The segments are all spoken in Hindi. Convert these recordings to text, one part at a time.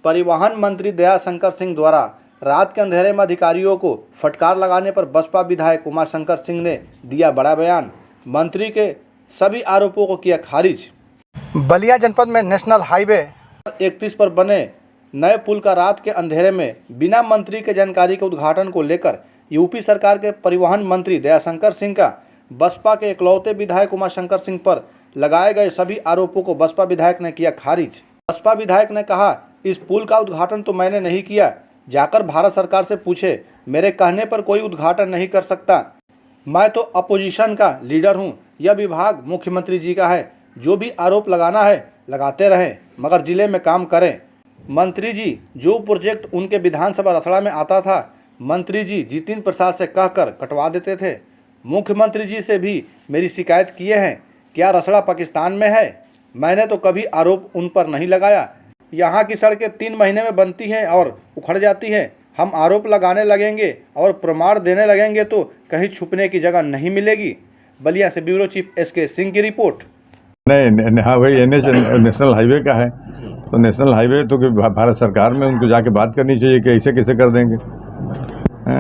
परिवहन मंत्री दयाशंकर सिंह द्वारा रात के अंधेरे में अधिकारियों को फटकार लगाने पर बसपा विधायक उमाशंकर सिंह ने दिया बड़ा बयान। मंत्री के सभी आरोपों को किया खारिज। बलिया जनपद में नेशनल हाईवे 31 पर बने नए पुल का रात के अंधेरे में बिना मंत्री के जानकारी के उद्घाटन को लेकर यूपी सरकार के परिवहन मंत्री दयाशंकर सिंह का बसपा के इकलौते विधायक उमाशंकर सिंह पर लगाए गए सभी आरोपों को बसपा विधायक ने किया खारिज। बसपा विधायक ने कहा, इस पुल का उद्घाटन तो मैंने नहीं किया, जाकर भारत सरकार से पूछे, मेरे कहने पर कोई उद्घाटन नहीं कर सकता। मैं तो अपोजिशन का लीडर हूं, यह विभाग मुख्यमंत्री जी का है। जो भी आरोप लगाना है लगाते रहें, मगर जिले में काम करें। मंत्री जी जो प्रोजेक्ट उनके विधानसभा रसड़ा में आता था, मंत्री जी जितिन प्रसाद से कहकर कटवा देते थे। मुख्यमंत्री जी से भी मेरी शिकायत किए हैं, क्या रसड़ा पाकिस्तान में है? मैंने तो कभी आरोप उन पर नहीं लगाया। यहाँ की सड़कें 3 महीने में बनती हैं और उखड़ जाती हैं। हम आरोप लगाने लगेंगे और प्रमाण देने लगेंगे तो कहीं छुपने की जगह नहीं मिलेगी। बलिया से ब्यूरो चीफ SK सिंह की रिपोर्ट। नहीं, हाँ भाई, नेशनल हाईवे का है तो नेशनल हाईवे तो भारत सरकार में उनको जाके बात करनी चाहिए कि ऐसे कैसे कर देंगे।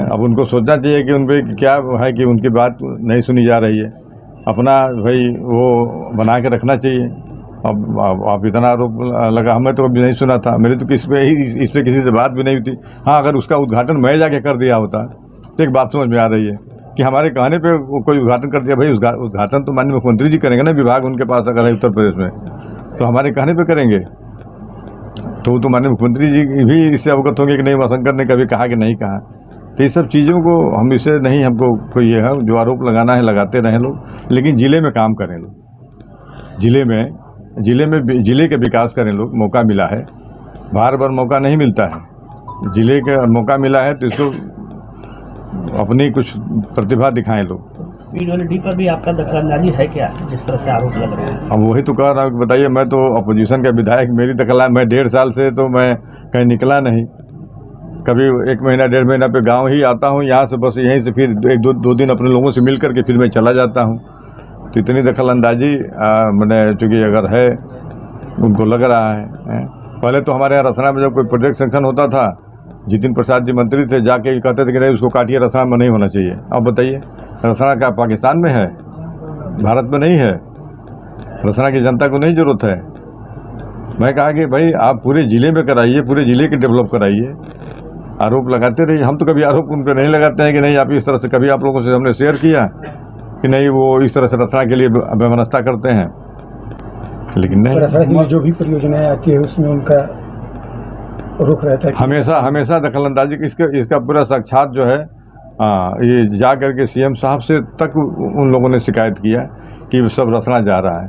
अब उनको सोचना चाहिए कि उन पर क्या है कि उनकी बात नहीं सुनी जा रही है। अपना भाई वो बना के रखना चाहिए। अब आप इतना आरोप लगा, हमें तो कभी नहीं सुना था। मेरे तो इस पे किसी से बात भी नहीं हुई थी। हाँ, अगर उसका उद्घाटन मैं जाके कर दिया होता तो एक बात समझ में आ रही है कि हमारे कहने पे कोई उद्घाटन कर दिया। भाई उद्घाटन तो माननीय मुख्यमंत्री जी करेंगे ना, विभाग उनके पास अगर है उत्तर प्रदेश में, तो हमारे कहने पे करेंगे तो माननीय मुख्यमंत्री जी भी इससे अवगत होंगे कि नहीं, उमाशंकर ने कभी कहा कि नहीं कहा। तो ये सब चीज़ों को हम इससे नहीं, हमको कोई ये है जो आरोप लगाना है लगाते रहें लोग, लेकिन ज़िले में काम करें लोग। ज़िले के विकास करें लोग। मौका मिला है, बार बार मौका नहीं मिलता है। ज़िले का मौका मिला है तो इसको अपनी कुछ प्रतिभा दिखाएं लोग। पीडब्ल्यूडी पर भी आपका दखलंदाजी है क्या, जिस तरह से आरोप लग रहे हैं? अब वही तो कह रहा हूँ, बताइए। मैं तो अपोजिशन का विधायक, मेरी दखल, मैं 1.5 साल से तो मैं कहीं निकला नहीं। कभी 1 महीना 1.5 महीना पे गांव ही आता हूँ, यहाँ से बस यहीं से फिर 1-2 दिन अपने लोगों से मिल करके फिर मैं चला जाता हूँ। तो इतनी दखलंदाजी मैंने चूँकि अगर है उनको लग रहा है। पहले तो हमारे यहाँ रसना में जब कोई प्रोजेक्ट सेंक्शन होता था, जितिन प्रसाद जी मंत्री थे, जाके कहते थे कि नहीं उसको काटिए, रसना में नहीं होना चाहिए। अब बताइए, रसना क्या पाकिस्तान में है? भारत में नहीं है। रसना की जनता को नहीं ज़रूरत है। मैं कहा कि भाई आप पूरे ज़िले में कराइए, पूरे ज़िले के डेवलप कराइए। आरोप लगाते रहिए। हम तो कभी आरोप उन पर नहीं लगाते हैं कि नहीं आप इस तरह से। कभी आप लोगों से हमने शेयर किया कि नहीं वो इस तरह से रसना के लिए व्यवस्था करते हैं, लेकिन नहीं। रसना की जो भी परियोजनाएं आती है उसमें उनका रुख रहता है हमेशा दखलंदाजी। इसका पूरा साक्षात जो है ये जा करके CM साहब से तक उन लोगों ने शिकायत किया कि सब रसना जा रहा है।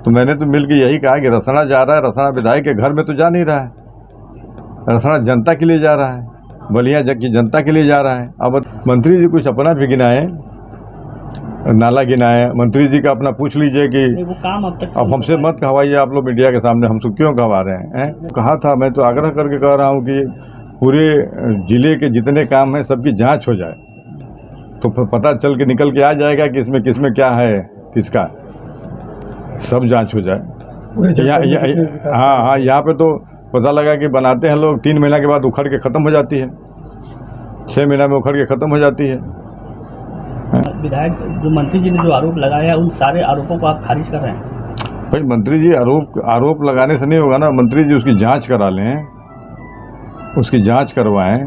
तो मैंने तो मिल के यही कहा कि रसना जा रहा है, रसना विधायक के घर में तो जा नहीं रहा है। रसना जनता के लिए जा रहा है, बलिया की जनता के लिए जा रहा है। अब मंत्री जी कुछ अपना भी गिनाए, नाला गिनाए। मंत्री जी का अपना पूछ लीजिए कि वो काम अब हमसे मत कहवाइए आप लोग मीडिया के सामने, हमसे क्यों कहवा रहे हैं? कहा था, मैं तो आग्रह करके कह रहा हूँ कि पूरे ज़िले के जितने काम हैं सबकी जांच हो जाए, तो पता चल के निकल के आ जाएगा कि इसमें किसमें क्या है, किसका सब जांच हो जाए। हाँ, यहाँ पे तो पता लगा कि बनाते हैं लोग, 3 महीना के बाद उखड़ के ख़त्म हो जाती है, 6 महीना में उखड़ के ख़त्म हो जाती है। विधायक जो मंत्री जी ने जो आरोप लगाया, उन सारे आरोपों को आप खारिज कर रहे हैं? भाई मंत्री जी आरोप लगाने से नहीं होगा ना। मंत्री जी उसकी जांच करा लें, उसकी जांच करवाएं,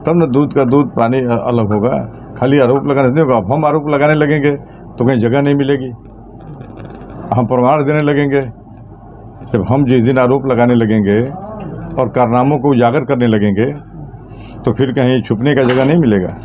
तब न दूध का दूध पानी अलग होगा। खाली आरोप लगाने से नहीं होगा। अब हम आरोप लगाने लगेंगे तो कहीं जगह नहीं मिलेगी। हम प्रमाण देने लगेंगे। जब हम जिस दिन आरोप लगाने लगेंगे और कारनामों को उजागर करने लगेंगे तो फिर कहीं छुपने का जगह नहीं मिलेगा।